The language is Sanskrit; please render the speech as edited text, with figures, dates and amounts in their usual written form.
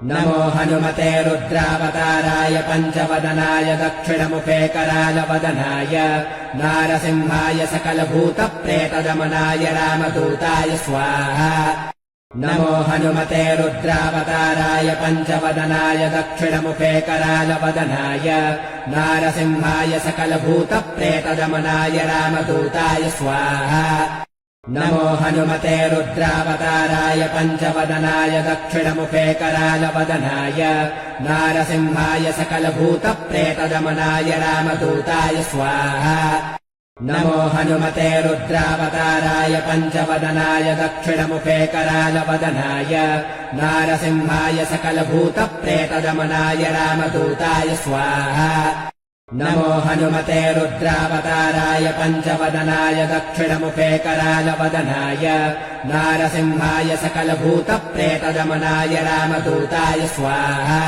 नमो हनुमते रुद्रावताराय पञ्चवदनाय दक्षिणमुखे करालवदनाय नारसिंहाय सकलभूतप्रेतदमनाय रामदूताय स्वाहा। नमो हनुमते रुद्रावताराय पञ्चवदनाय दक्षिणमुखे करालवदनाय नारसिंहाय सकलभूतप्रेतदमनाय रामदूताय स्वाहा। नमो हनुमते रुद्रावताराय पञ्चवदनाय दक्षिणमुखे करालवदनाय नारसिंहाय सकलभूतप्रेतदमनाय रामदूताय स्वाहा। नमो हनुमते रुद्रावताराय पञ्चवदनाय दक्षिणमुखे करालवदनाय नारसिंहाय सकलभूतप्रेतदमनाय रामदूताय स्वाहा। नमो हनुमते रुद्रावताराय पञ्चवदनाय दक्षिणमुखे करालवदनाय नारसिंहाय सकलभूतप्रेतदमनाय रामदूताय स्वाहा।